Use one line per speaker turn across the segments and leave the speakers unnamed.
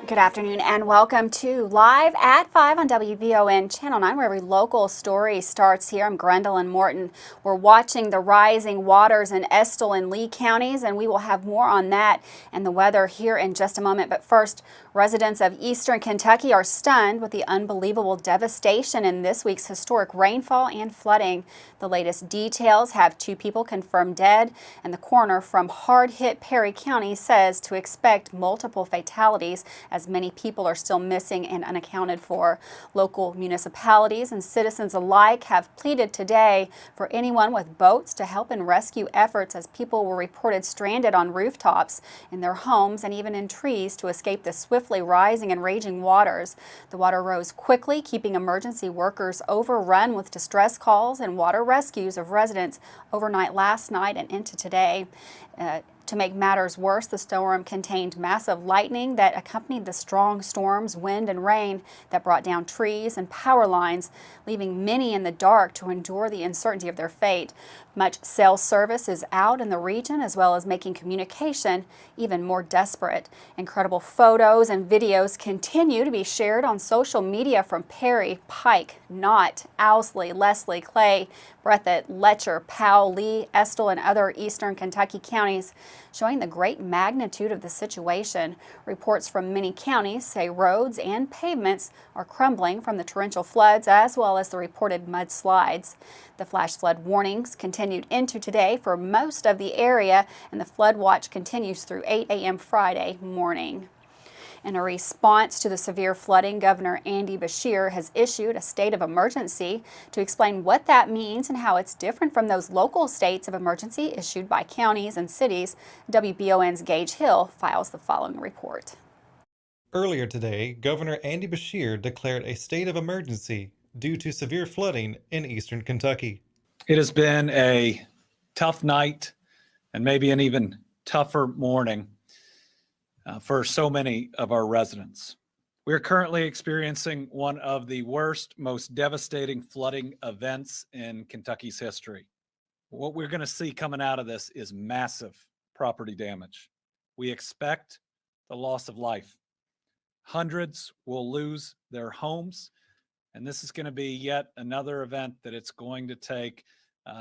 Good afternoon and welcome to Live at 5 on WBON Channel 9, where every local story starts here. I'm Gwendolyn Morton. We're watching the rising waters in Estill and Lee counties, and we will have more on that and the weather here in just a moment. But first, residents of eastern Kentucky are stunned with the unbelievable devastation in this week's historic rainfall and flooding. The latest details have 2 people confirmed dead, and the coroner from hard-hit Perry County says to expect multiple fatalities as many people are still missing and unaccounted for. Local municipalities and citizens alike have pleaded today for anyone with boats to help in rescue efforts, as people were reported stranded on rooftops, in their homes, and even in trees to escape the swiftly rising and raging waters. The water rose quickly, keeping emergency workers overrun with distress calls and water rescues of residents overnight last night and into today. To make matters worse, the storm contained massive lightning that accompanied the strong storms, wind and rain that brought down trees and power lines, leaving many in the dark to endure the uncertainty of their fate. Much cell service is out in the region, as well as making communication even more desperate. Incredible photos and videos continue to be shared on social media from Perry, Pike, Knott, Owsley, Leslie, Clay, Breathitt, Letcher, Powell, Lee, Estill, and other eastern Kentucky counties, showing the great magnitude of the situation. Reports from many counties say roads and pavements are crumbling from the torrential floods, as well as the reported mudslides. The flash flood warnings continued into today for most of the area, and the flood watch continues through 8 a.m. Friday morning. In a response to the severe flooding, Governor Beshear has issued a state of emergency. To explain what that means and how it's different from those local states of emergency issued by counties and cities, WBON's Gage Hill files the following report.
Earlier today, Governor Beshear declared a state of emergency due to severe flooding in eastern Kentucky.
It has been a tough night and maybe an even tougher morning for so many of our residents. We are currently experiencing one of the worst, most devastating flooding events in Kentucky's history. What we're going to see coming out of this is massive property damage. We expect the loss of life. Hundreds will lose their homes, and this is going to be yet another event that it's going to take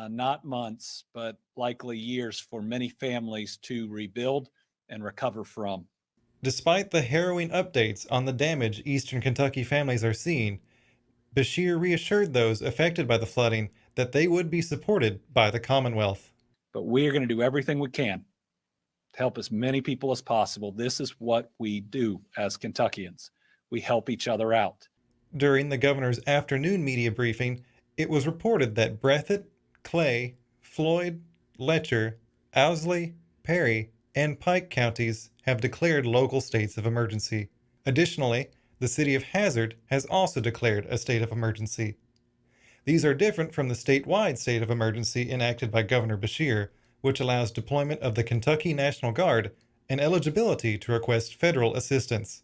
not months, but likely years for many families to rebuild and recover from.
Despite the harrowing updates on the damage eastern Kentucky families are seeing, Beshear reassured those affected by the flooding that they would be supported by the Commonwealth.
But we are going to do everything we can to help as many people as possible. This is what we do as Kentuckians. We help each other out.
During the governor's afternoon media briefing, it was reported that Breathitt, Clay, Floyd, Letcher, Owsley, Perry, and Pike counties have declared local states of emergency. Additionally, the city of Hazard has also declared a state of emergency. These are different from the statewide state of emergency enacted by Governor Beshear, which allows deployment of the Kentucky National Guard and eligibility to request federal assistance.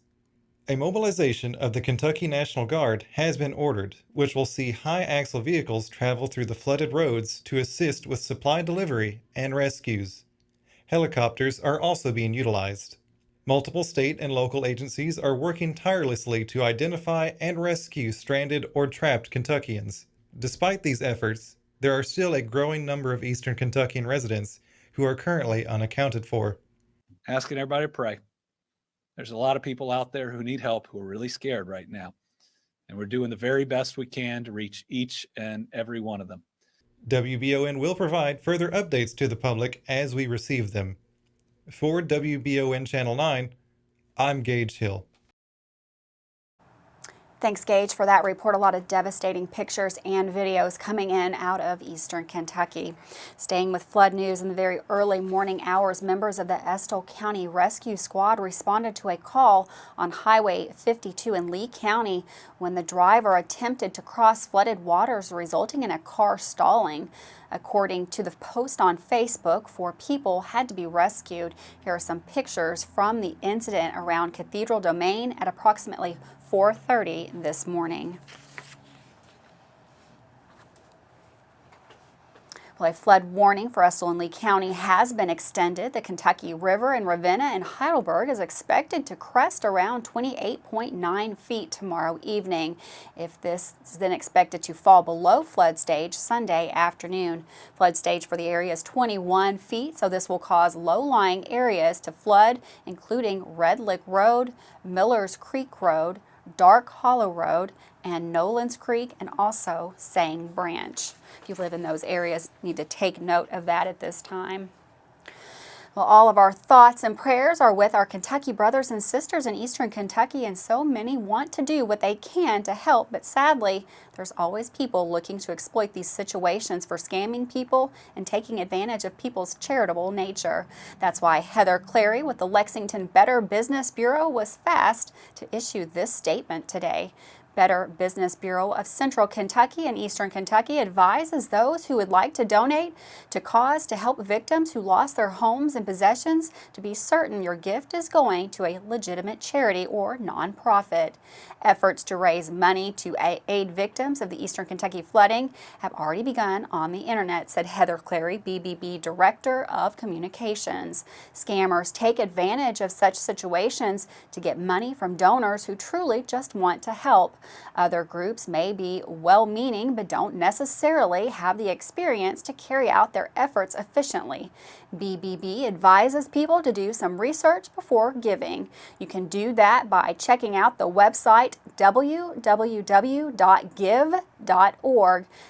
A mobilization of the Kentucky National Guard has been ordered, which will see high-axle vehicles travel through the flooded roads to assist with supply delivery and rescues. Helicopters are also being utilized. Multiple state and local agencies are working tirelessly to identify and rescue stranded or trapped Kentuckians. Despite these efforts, there are still a growing number of eastern Kentuckian residents who are currently unaccounted for.
Asking everybody to pray. There's a lot of people out there who need help, who are really scared right now. And we're doing the very best we can to reach each and every one of them.
WBON will provide further updates to the public as we receive them. For WBON Channel 9, I'm Gage Hill.
Thanks, Gage, for that report. A lot of devastating pictures and videos coming in out of eastern Kentucky. Staying with flood news, in the very early morning hours, members of the Estill County Rescue Squad responded to a call on Highway 52 in Lee County when the driver attempted to cross flooded waters, resulting in a car stalling. According to the post on Facebook, 4 people had to be rescued. Here are some pictures from the incident around Cathedral Domain at approximately 4:30 this morning. Well, a flood warning for Estill and Lee County has been extended. The Kentucky River in Ravenna and Heidelberg is expected to crest around 28.9 feet tomorrow evening. If this is then expected to fall below flood stage Sunday afternoon. Flood stage for the area is 21 feet, so this will cause low-lying areas to flood, including Red Lick Road, Miller's Creek Road, Dark Hollow Road, and Nolan's Creek, and also Sang Branch. If you live in those areas, you need to take note of that at this time. Well, all of our thoughts and prayers are with our Kentucky brothers and sisters in Eastern Kentucky, and so many want to do what they can to help, but sadly, there's always people looking to exploit these situations for scamming people and taking advantage of people's charitable nature. That's why Heather Clary with the Lexington Better Business Bureau was fast to issue this statement today. Better Business Bureau of Central Kentucky and Eastern Kentucky advises those who would like to donate to cause to help victims who lost their homes and possessions to be certain your gift is going to a legitimate charity or nonprofit. Efforts to raise money to aid victims of the Eastern Kentucky flooding have already begun on the internet, said Heather Clary, BBB Director of Communications. Scammers take advantage of such situations to get money from donors who truly just want to help. Other groups may be well-meaning but don't necessarily have the experience to carry out their efforts efficiently. BBB advises people to do some research before giving. You can do that by checking out the website www.give.org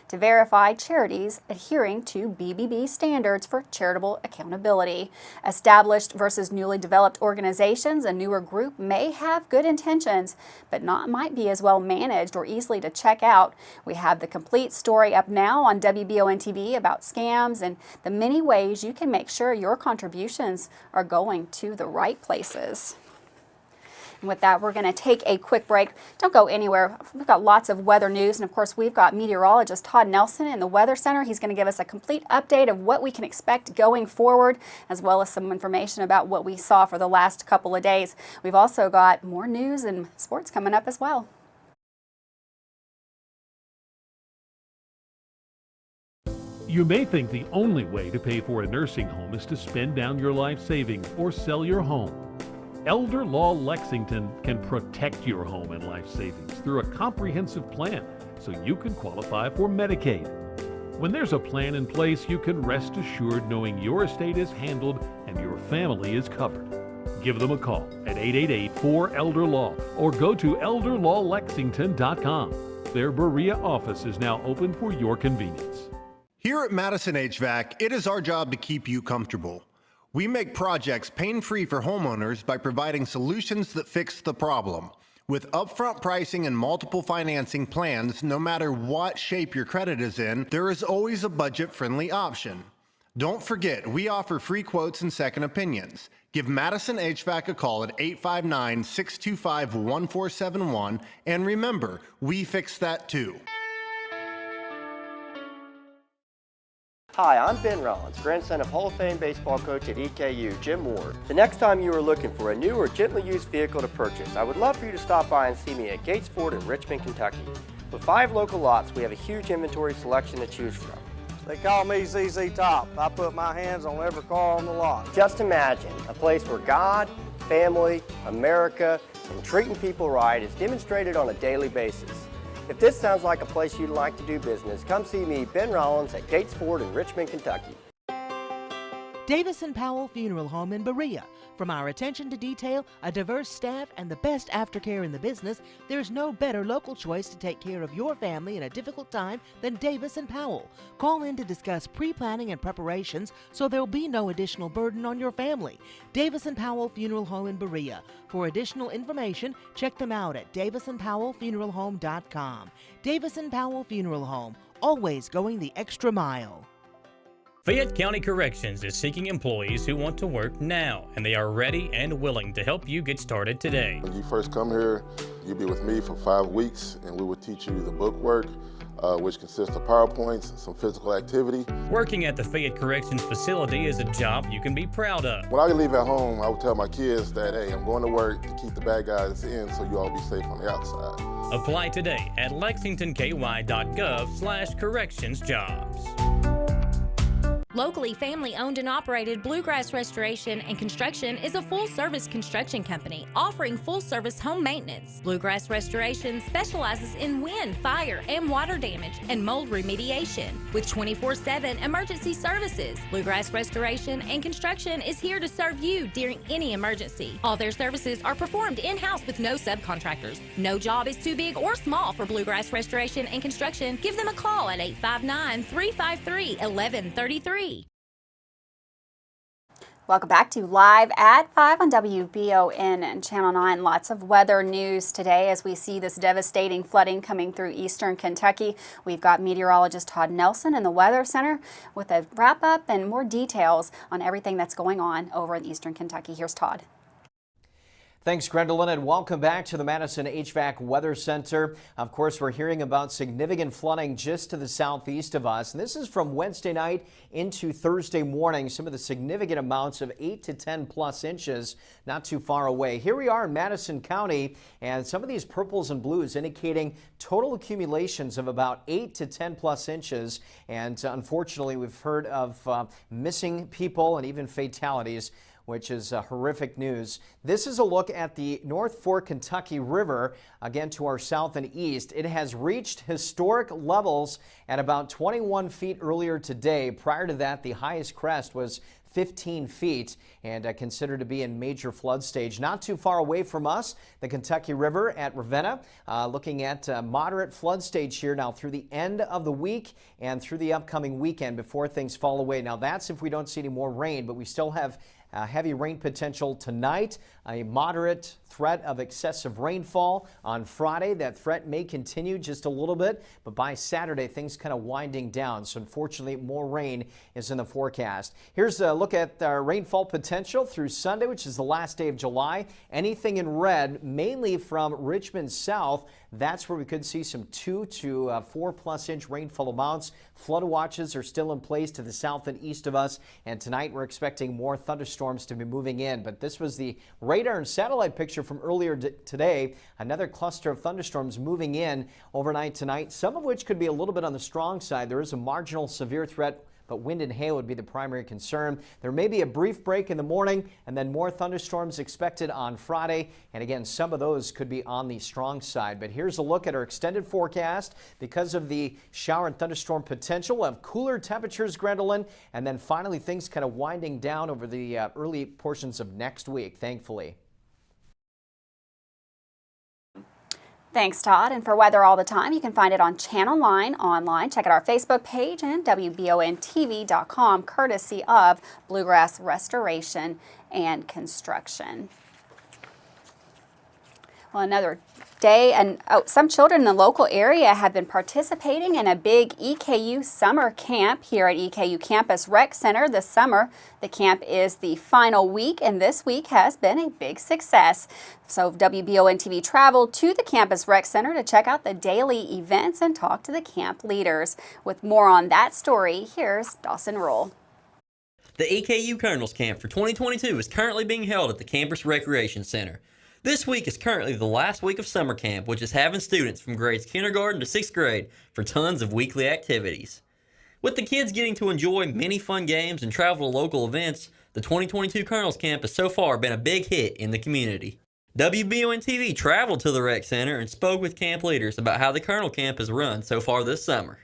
to verify charities adhering to BBB standards for charitable accountability. Established versus newly developed organizations, a newer group may have good intentions, but might be as well managed or easily to check out. We have the complete story up now on WBON TV about scams and the many ways you can make sure your contributions are going to the right places. And with that, we're going to take a quick break. Don't go anywhere. We've got lots of weather news, and of course, we've got meteorologist Todd Nelson in the Weather Center. He's going to give us a complete update of what we can expect going forward, as well as some information about what we saw for the last couple of days. We've also got more news and sports coming up as well.
You may think the only way to pay for a nursing home is to spend down your life savings or sell your home. Elder Law Lexington can protect your home and life savings through a comprehensive plan so you can qualify for Medicaid. When there's a plan in place, you can rest assured knowing your estate is handled and your family is covered. Give them a call at 888-4-ELDER-LAW or go to elderlawlexington.com. Their Berea office is now open for your convenience.
Here at Madison HVAC, it is our job to keep you comfortable. We make projects pain-free for homeowners by providing solutions that fix the problem. With upfront pricing and multiple financing plans, no matter what shape your credit is in, there is always a budget-friendly option. Don't forget, we offer free quotes and second opinions. Give Madison HVAC a call at 859-625-1471, and remember, we fix that too.
Hi, I'm Ben Rollins, grandson of Hall of Fame baseball coach at EKU, Jim Ward. The next time you are looking for a new or gently used vehicle to purchase, I would love for you to stop by and see me at Gates Ford in Richmond, Kentucky. With 5 local lots, we have a huge inventory selection to choose from.
They call me ZZ Top. I put my hands on every car on the lot.
Just imagine a place where God, family, America, and treating people right is demonstrated on a daily basis. If this sounds like a place you'd like to do business, come see me, Ben Rollins, at Gates Ford in Richmond, Kentucky.
Davis & Powell Funeral Home in Berea. From our attention to detail, a diverse staff, and the best aftercare in the business, there's no better local choice to take care of your family in a difficult time than Davis & Powell. Call in to discuss pre-planning and preparations so there'll be no additional burden on your family. Davis & Powell Funeral Home in Berea. For additional information, check them out at davisandpowellfuneralhome.com. Davis & Powell Funeral Home, always going the extra mile.
Fayette County Corrections is seeking employees who want to work now, and they are ready and willing to help you get started today.
When you first come here, you'll be with me for 5 weeks, and we will teach you the book work, which consists of PowerPoints, some physical activity.
Working at the Fayette Corrections facility is a job you can be proud of.
When I leave at home, I would tell my kids that, hey, I'm going to work to keep the bad guys in so you all be safe on the outside.
Apply today at lexingtonky.gov/correctionsjobs.
Locally family-owned and operated Bluegrass Restoration and Construction is a full-service construction company offering full-service home maintenance. Bluegrass Restoration specializes in wind, fire, and water damage and mold remediation with 24/7 emergency services. Bluegrass Restoration and Construction is here to serve you during any emergency. All their services are performed in-house with no subcontractors. No job is too big or small for Bluegrass Restoration and Construction. Give them a call at 859-353-1133.
Welcome back to Live at 5 on WBON and Channel 9. Lots of weather news today as we see this devastating flooding coming through eastern Kentucky. We've got meteorologist Todd Nelson in the Weather Center with a wrap-up and more details on everything that's going on over in eastern Kentucky. Here's Todd.
Thanks, Gwendolyn, and welcome back to the Madison HVAC Weather Center. Of course, we're hearing about significant flooding just to the southeast of us. And this is from Wednesday night into Thursday morning. Some of the significant amounts of 8 to 10 plus inches not too far away. Here we are in Madison County, and some of these purples and blues indicating total accumulations of about 8 to 10 plus inches. And unfortunately, we've heard of missing people and even fatalities, which is horrific news. This is a look at the North Fork Kentucky River, again to our south and east. It has reached historic levels at about 21 feet earlier today. Prior to that, the highest crest was 15 feet and considered to be in major flood stage. Not too far away from us, the Kentucky River at Ravenna, looking at moderate flood stage here now through the end of the week and through the upcoming weekend before things fall away. Now that's if we don't see any more rain, but we still have heavy rain potential tonight, a moderate threat of excessive rainfall on Friday. That threat may continue just a little bit, but by Saturday, things kind of winding down. So unfortunately, more rain is in the forecast. Here's a look at our rainfall potential through Sunday, which is the last day of July. Anything in red, mainly from Richmond south. That's where we could see some 2 to 4 plus inch rainfall amounts. Flood watches are still in place to the south and east of us. And tonight we're expecting more thunderstorms to be moving in. But this was the radar and satellite picture from earlier today. Another cluster of thunderstorms moving in overnight tonight, some of which could be a little bit on the strong side. There is a marginal severe threat, but wind and hail would be the primary concern. There may be a brief break in the morning and then more thunderstorms expected on Friday. And again, some of those could be on the strong side. But here's a look at our extended forecast. Because of the shower and thunderstorm potential, we'll have cooler temperatures, Gwendolyn, and then finally things kind of winding down over the early portions of next week, thankfully.
Thanks, Todd. And for weather all the time, you can find it on Channel 9 online. Check out our Facebook page and WBONTV.com, courtesy of Bluegrass Restoration and Construction. Well, another day, and some children in the local area have been participating in a big EKU summer camp here at EKU Campus Rec Center this summer. The camp is the final week, and this week has been a big success. So WBON TV traveled to the Campus Rec Center to check out the daily events and talk to the camp leaders. With more on that story, here's Dawson Ruhl.
The EKU Colonels Camp for 2022 is currently being held at the Campus Recreation Center. This week is currently the last week of summer camp, which is having students from grades kindergarten to 6th grade for tons of weekly activities. With the kids getting to enjoy many fun games and travel to local events, the 2022 Colonels Camp has so far been a big hit in the community. WBON TV traveled to the rec center and spoke with camp leaders about how the Colonel Camp has run so far this summer.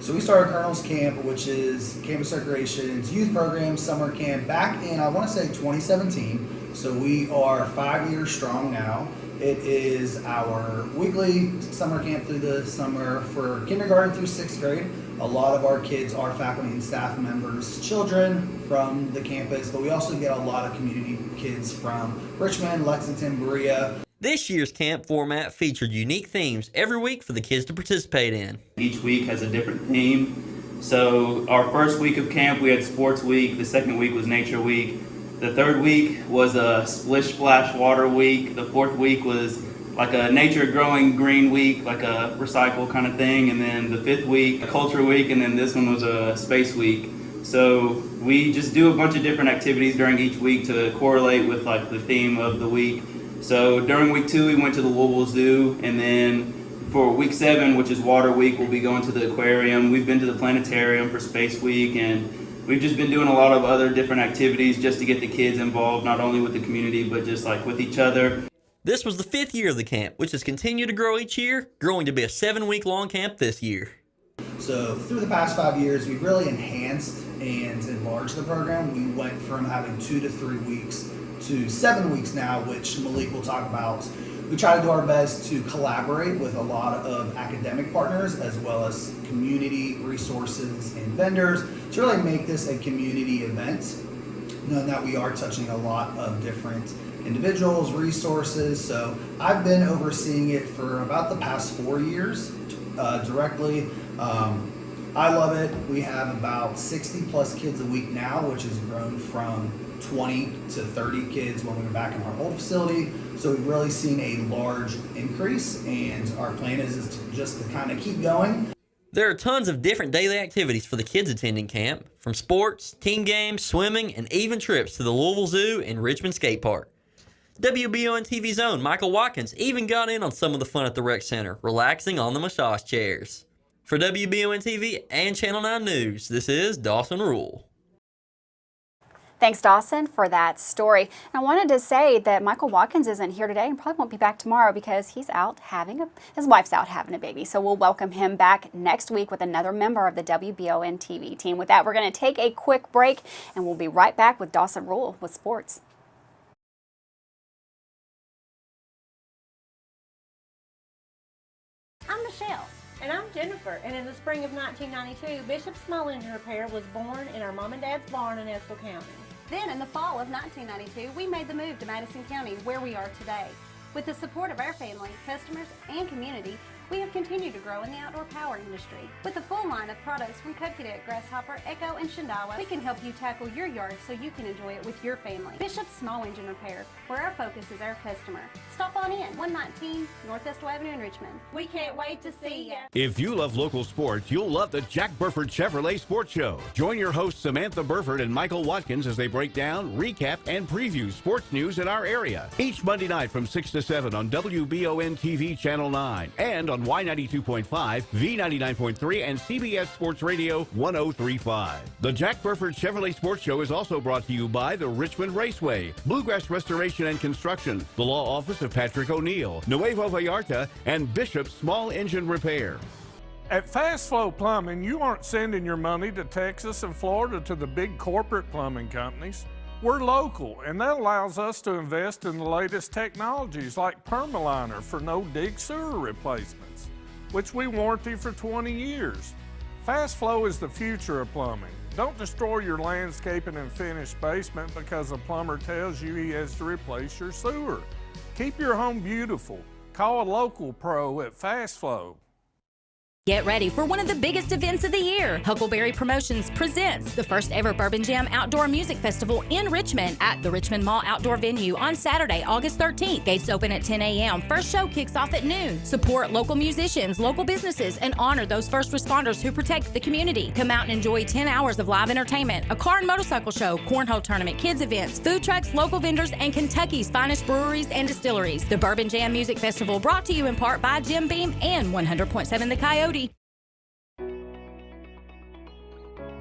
So we started Colonel's Camp, which is Campus Recreation's youth program summer camp back in, I want to say 2017. So we are 5 years strong now. It is our weekly summer camp through the summer for kindergarten through 6th grade. A lot of our kids are faculty and staff members, children from the campus, but we also get a lot of community kids from Richmond, Lexington, Berea.
This year's camp format featured unique themes every week for the kids to participate in.
Each week has a different theme. So our first week of camp, we had Sports Week. The second week was Nature Week. The third week was a Splish Splash Water Week. The fourth week was like a Nature Growing Green Week, like a recycle kind of thing. And then the fifth week, a Culture Week, and then this one was a Space Week. So we just do a bunch of different activities during each week to correlate with like the theme of the week. So during week 2, we went to the Louisville Zoo, and then for week 7, which is Water Week, we'll be going to the aquarium. We've been to the planetarium for Space Week, and we've just been doing a lot of other different activities just to get the kids involved, not only with the community, but just like with each other.
This was the 5th year of the camp, which has continued to grow each year, growing to be a 7-week-long camp this year.
So through the past 5 years, we've really enhanced and enlarged the program. We went from having 2 to 3 weeks to 7 weeks now, which Malik will talk about. We try to do our best to collaborate with a lot of academic partners as well as community resources and vendors to really make this a community event, knowing that we are touching a lot of different individuals, resources. So I've been overseeing it for about the past 4 years directly. I love it. We have about 60 plus kids a week now, which has grown from 20 to 30 kids when we were back in our old facility. So we've really seen a large increase, and our plan is just to kind of keep going.
There are tons of different daily activities for the kids attending camp, from sports, team games, swimming, and even trips to the Louisville Zoo and Richmond Skate Park. WBON TV's own Michael Watkins even got in on some of the fun at the rec center, relaxing on the massage chairs. For WBON TV and Channel 9 News, this is Dawson Rule.
Thanks, Dawson, for that story. And I wanted to say that Michael Watkins isn't here today and probably won't be back tomorrow because he's out his wife's out having a baby. So we'll welcome him back next week with another member of the WBON TV team. With that, we're going to take a quick break and we'll be right back with Dawson Rule with sports.
I'm Michelle. And I'm Jennifer, and in the spring of 1992, Bishop Small Engine Repair was born in our mom and dad's barn in Estill County.
Then in the fall of 1992, we made the move to Madison County, where we are today. With the support of our family, customers, and community, we have continued to grow in the outdoor power industry. With a full line of products from Cupcadet, Grasshopper, Echo, and Shindawa, we can help you tackle your yard so you can enjoy it with your family. Bishop Small Engine Repair, where our focus is our customer. Stop on in, 119 North Estill Avenue in Richmond. We can't wait to see you.
If you love local sports, you'll love the Jack Burford Chevrolet Sports Show. Join your hosts Samantha Burford and Michael Watkins as they break down, recap, and preview sports news in our area. Each Monday night from 6 to 7 on WBON TV Channel 9 and on Y92.5, V99.3, and CBS Sports Radio 103.5. The Jack Burford Chevrolet Sports Show is also brought to you by the Richmond Raceway, Bluegrass Restoration and Construction, the Law Office of Patrick O'Neill, Nuevo Vallarta, and Bishop Small Engine Repair.
At Fast Flow Plumbing, you aren't sending your money to Texas and Florida to the big corporate plumbing companies. We're local, and that allows us to invest in the latest technologies like Permaliner for no-dig sewer replacements, which we warranty for 20 years. Fast Flow is the future of plumbing. Don't destroy your landscaping and finished basement because a plumber tells you he has to replace your sewer. Keep your home beautiful. Call a local pro at Fast Flow.
Get ready for one of the biggest events of the year. Huckleberry Promotions presents the first ever Bourbon Jam Outdoor Music Festival in Richmond at the Richmond Mall Outdoor Venue on Saturday, August 13th. Gates open at 10 a.m. First show kicks off at noon. Support local musicians, local businesses, and honor those first responders who protect the community. Come out and enjoy 10 hours of live entertainment, a car and motorcycle show, cornhole tournament, kids events, food trucks, local vendors, and Kentucky's finest breweries and distilleries. The Bourbon Jam Music Festival brought to you in part by Jim Beam and 100.7 The Coyote.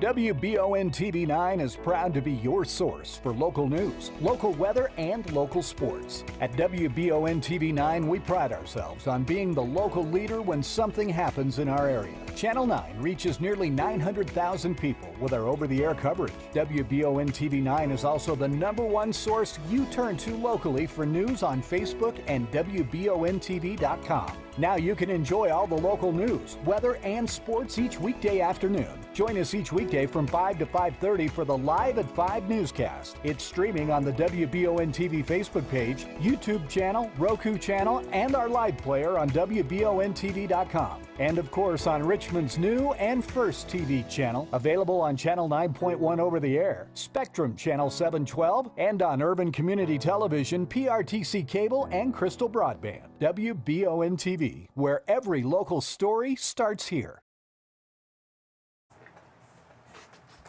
WBON TV 9 is proud to be your source for local news, local weather, and local sports. At WBON TV 9, we pride ourselves on being the local leader when something happens in our area. Channel 9 reaches nearly 900,000 people with our over-the-air coverage. WBON TV 9 is also the #1 source you turn to locally for news on Facebook and WBONTV.com. Now you can enjoy all the local news, weather, and sports each weekday afternoon. Join us each weekday from 5 to 5:30 for the Live at 5 newscast. It's streaming on the WBON TV Facebook page, YouTube channel, Roku channel, and our live player on WBONTV.com. And of course on Richmond's new and first TV channel, available on Channel 9.1 over the air, Spectrum Channel 712, and on Urban Community Television, PRTC Cable, and Crystal Broadband. WBON TV, where every local story starts here.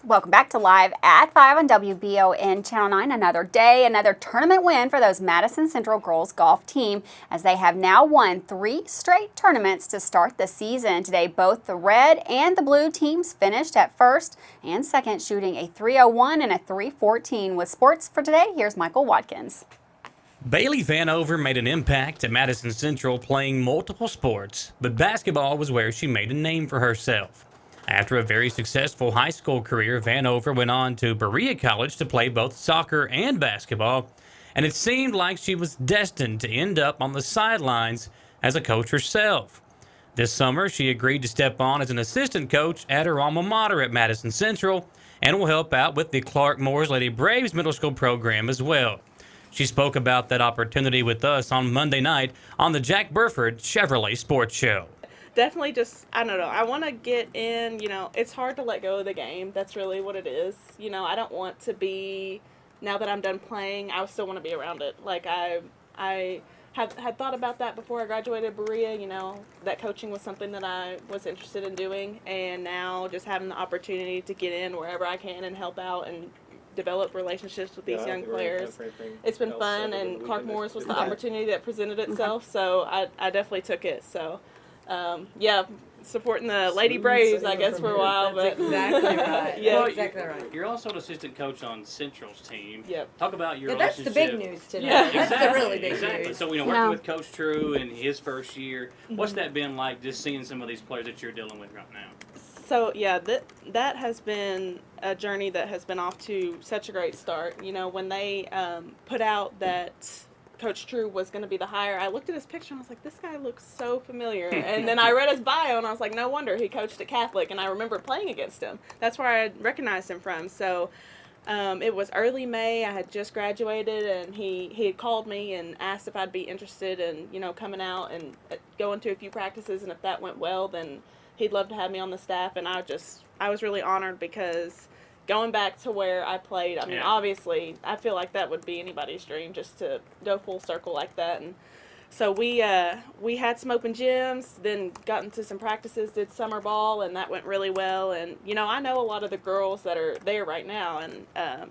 Welcome back to Live at 5 on WBON Channel 9. Another day, another tournament win for those Madison Central girls golf team, as they have now won 3 straight tournaments to start the season. Today, both the red and the blue teams finished at first and second, shooting a .301 and a .314. With sports for today, here's Michael Watkins.
Bailey Vanover made an impact at Madison Central playing multiple sports, but basketball was where she made a name for herself. After a very successful high school career, Vanover went on to Berea College to play both soccer and basketball, and it seemed like she was destined to end up on the sidelines as a coach herself. This summer, she agreed to step on as an assistant coach at her alma mater at Madison Central and will help out with the Clark Moore's Lady Braves middle school program as well. She spoke about that opportunity with us on Monday night on the Jack Burford Chevrolet Sports Show.
Definitely just, I don't know, I want to get in, it's hard to let go of the game. That's really what it is. I don't want to be, now that I'm done playing, I still want to be around it. Like, I had thought about that before I graduated Berea, that coaching was something that I was interested in doing. And now just having the opportunity to get in wherever I can and help out and develop relationships with these young players. It's been fun, and Clark Moore's was the opportunity that presented itself, so I definitely took it. So. Supporting the Lady Braves, I guess, for a while.
That's
but
exactly right.
Yeah,
That's exactly right.
You're also an assistant coach on Central's team.
Yep.
Talk about your
That's
relationship.
the big news today.
Yeah,
That's
exactly,
the really big
exactly.
news.
So, working with Coach True in his first year, what's that been like, just seeing some of these players that you're dealing with right now?
So, yeah, that has been a journey that has been off to such a great start. When they put out that Coach True was going to be the hire, I looked at his picture and I was like, this guy looks so familiar. And then I read his bio and I was like, no wonder, he coached at Catholic, and I remember playing against him. That's where I recognized him from. So it was early May. I had just graduated, and he had called me and asked if I'd be interested in, coming out and going to a few practices, and if that went well, then he'd love to have me on the staff. And I was really honored, because going back to where I played, obviously, I feel like that would be anybody's dream, just to go full circle like that. And so we had some open gyms, then got into some practices, did summer ball, and that went really well. And, I know a lot of the girls that are there right now, and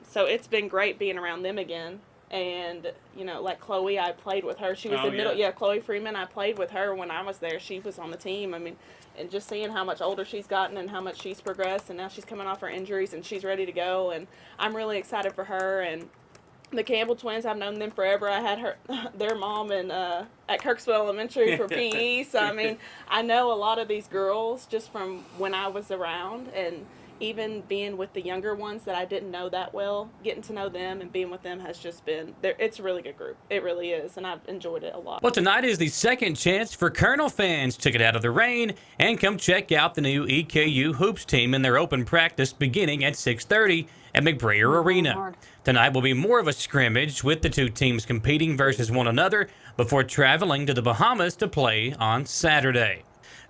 so it's been great being around them again. And, like Chloe, I played with her. She was in middle. Yeah, Chloe Freeman, I played with her when I was there. She was on the team. And just seeing how much older she's gotten and how much she's progressed, and now she's coming off her injuries and she's ready to go. And I'm really excited for her. And the Campbell twins, I've known them forever. I had their mom at Kirksville Elementary for PE. So, I know a lot of these girls just from when I was around, and even being with the younger ones that I didn't know that well, getting to know them and being with them has just been, it's a really good group. It really is, and I've enjoyed it a lot.
Well, tonight is the second chance for Colonel fans to get out of the rain and come check out the new EKU Hoops team in their open practice beginning at 6:30 at McBrayer Arena. Tonight will be more of a scrimmage, with the two teams competing versus one another before traveling to the Bahamas to play on Saturday.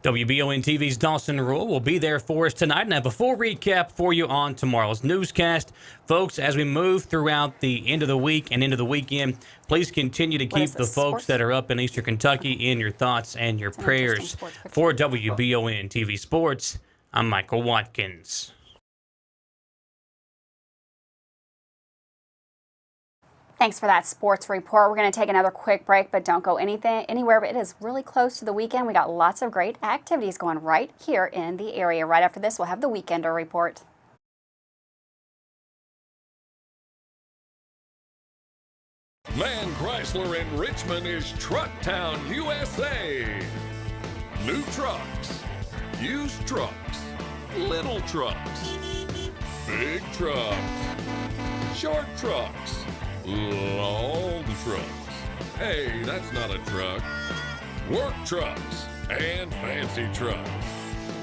WBON TV's Dawson Rule will be there for us tonight and have a full recap for you on tomorrow's newscast. Folks, as we move throughout the end of the week and into the weekend, please continue to keep the folks that are up in Eastern Kentucky in your thoughts and your prayers. For WBON TV Sports, I'm Michael Watkins.
Thanks for that sports report. We're going to take another quick break, but don't go anywhere. But it is really close to the weekend. We got lots of great activities going right here in the area. Right after this, we'll have the Weekender report.
Man Chrysler in Richmond is Truck Town, USA. New trucks, used trucks, little trucks, big trucks, short trucks, long trucks. Hey, that's not a truck. Work trucks and fancy trucks.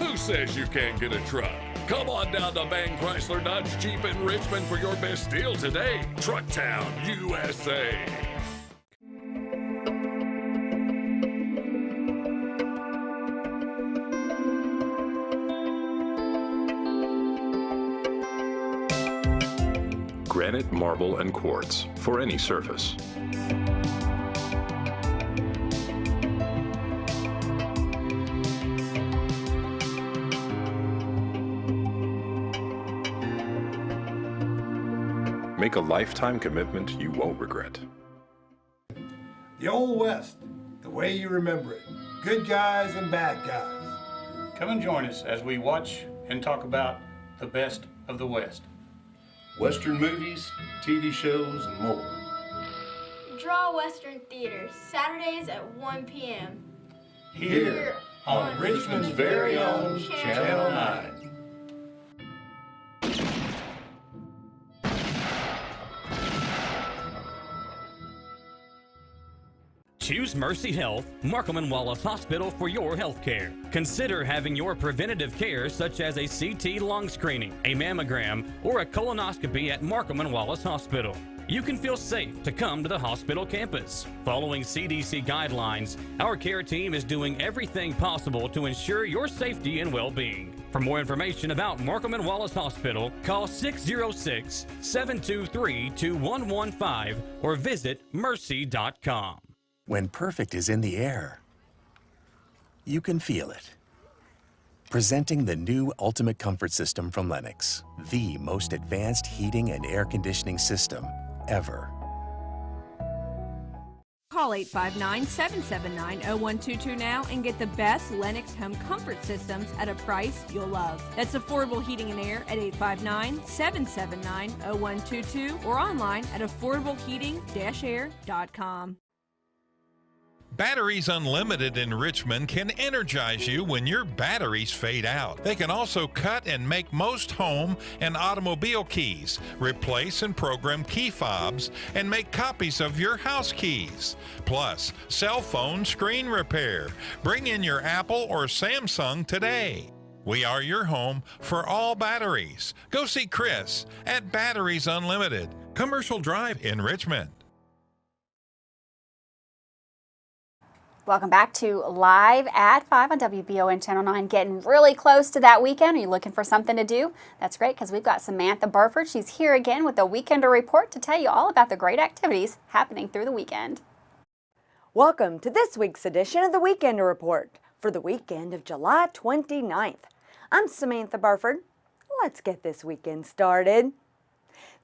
Who says you can't get a truck? Come on down to Man Chrysler Dodge Jeep in Richmond for your best deal today. Truck Town, USA.
Granite, marble, and quartz for any surface. Make a lifetime commitment you won't regret.
The Old West, the way you remember it. Good guys and bad guys.
Come and join us as we watch and talk about the best of the West.
Western movies, TV shows, and more.
Draw Western Theater, Saturdays at 1 p.m.
Here on Richmond's very own Channel 9.
Choose Mercy Health, Markham and Wallace Hospital for your health care. Consider having your preventative care such as a CT lung screening, a mammogram, or a colonoscopy at Markham and Wallace Hospital. You can feel safe to come to the hospital campus. Following CDC guidelines, our care team is doing everything possible to ensure your safety and well-being. For more information about Markham and Wallace Hospital, call 606-723-2115 or visit mercy.com.
When perfect is in the air, you can feel it. Presenting the new Ultimate Comfort System from Lennox, the most advanced heating and air conditioning system ever.
Call 859-779-0122 now and get the best Lennox home comfort systems at a price you'll love. That's affordable heating and air at 859-779-0122 or online at affordableheating-air.com.
Batteries Unlimited in Richmond can energize you when your batteries fade out. They can also cut and make most home and automobile keys, replace and program key fobs, and make copies of your house keys. Plus, cell phone screen repair. Bring in your Apple or Samsung today. We are your home for all batteries. Go see Chris at Batteries Unlimited, Commercial Drive in Richmond.
Welcome back to Live at 5 on WBON Channel 9. Getting really close to that weekend. Are you looking for something to do? That's great because we've got Samantha Burford. She's here again with the Weekender Report to tell you all about the great activities happening through the weekend.
Welcome to this week's edition of the Weekender Report for the weekend of July 29th. I'm Samantha Burford. Let's get this weekend started.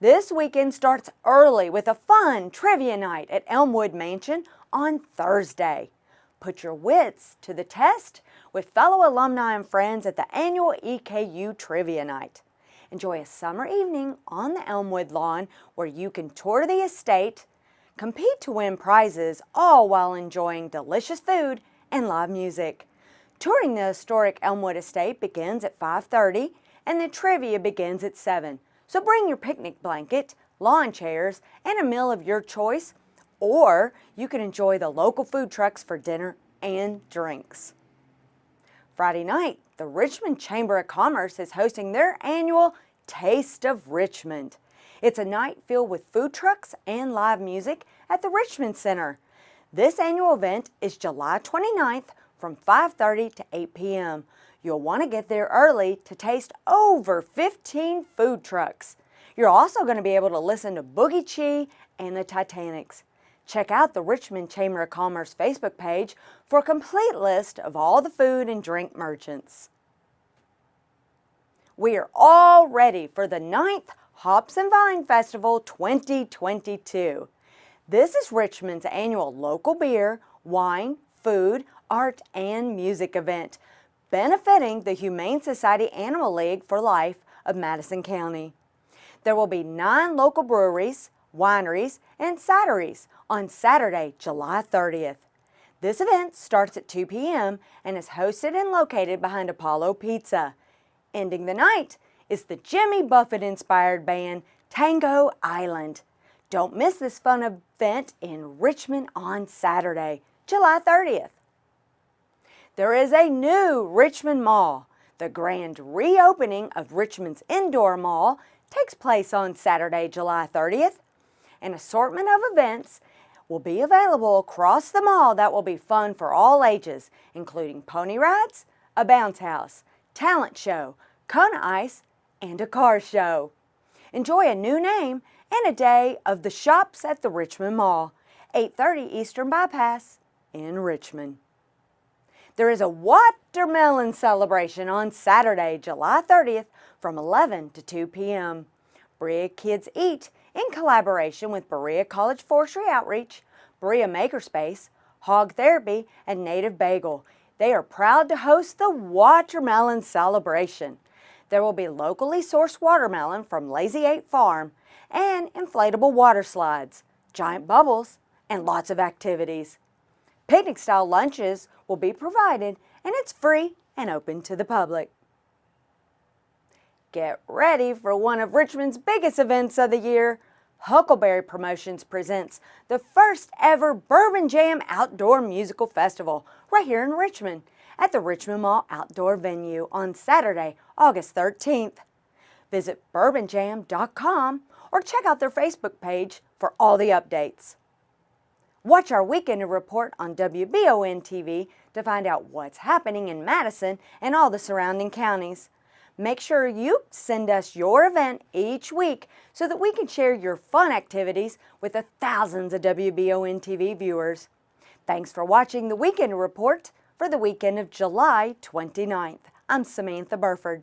This weekend starts early with a fun trivia night at Elmwood Mansion on Thursday. Put your wits to the test with fellow alumni and friends at the annual EKU Trivia Night. Enjoy a summer evening on the Elmwood lawn where you can tour the estate, compete to win prizes, all while enjoying delicious food and live music. Touring the historic Elmwood estate begins at 5:30 and the trivia begins at 7. So bring your picnic blanket, lawn chairs, and a meal of your choice, or you can enjoy the local food trucks for dinner and drinks. Friday night, the Richmond Chamber of Commerce is hosting their annual Taste of Richmond. It's a night filled with food trucks and live music at the Richmond Center. This annual event is July 29th from 5:30 to 8 p.m. You'll want to get there early to taste over 15 food trucks. You're also going to be able to listen to Boogie Chi and the Titanics. Check out the Richmond Chamber of Commerce Facebook page for a complete list of all the food and drink merchants. We are all ready for the 9th Hops and Vine Festival 2022. This is Richmond's annual local beer, wine, food, art, and music event, benefiting the Humane Society Animal League for Life of Madison County. There will be 9 local breweries, wineries, and cideries on Saturday, July 30th. This event starts at 2 p.m. and is hosted and located behind Apollo Pizza. Ending the night is the Jimmy Buffett-inspired band Tango Island. Don't miss this fun event in Richmond on Saturday, July 30th. There is a new Richmond Mall. The grand reopening of Richmond's indoor mall takes place on Saturday, July 30th. An assortment of events will be available across the mall that will be fun for all ages, including pony rides, a bounce house, talent show, Kona Ice, and a car show. Enjoy a new name and a day of the shops at the Richmond Mall, 830 Eastern Bypass in Richmond. There is a watermelon celebration on Saturday, July 30th from 11 to 2 p.m. Bria Kids Eat in collaboration with Berea College Forestry Outreach, Berea Makerspace, Hog Therapy, and Native Bagel. They are proud to host the Watermelon Celebration. There will be locally sourced watermelon from Lazy 8 Farm and inflatable water slides, giant bubbles, and lots of activities. Picnic-style lunches will be provided, and it's free and open to the public. Get ready for one of Richmond's biggest events of the year. Huckleberry Promotions presents the first ever Bourbon Jam Outdoor Musical Festival right here in Richmond at the Richmond Mall Outdoor Venue on Saturday, August 13th. Visit bourbonjam.com or check out their Facebook page for all the updates. Watch our Weekend Report on WBON TV to find out what's happening in Madison and all the surrounding counties. Make sure you send us your event each week so that we can share your fun activities with the thousands of WBON TV viewers. Thanks for watching the Weekend Report for the weekend of July 29th. I'm Samantha Burford.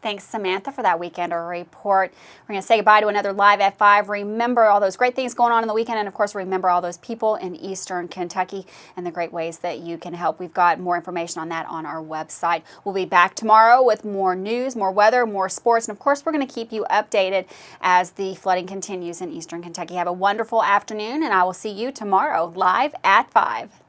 Thanks, Samantha, for that Weekend Report. We're going to say goodbye to another Live at 5. Remember all those great things going on in the weekend, and of course, remember all those people in Eastern Kentucky and the great ways that you can help. We've got more information on that on our website. We'll be back tomorrow with more news, more weather, more sports, and of course, we're going to keep you updated as the flooding continues in Eastern Kentucky. Have a wonderful afternoon, and I will see you tomorrow, Live at 5.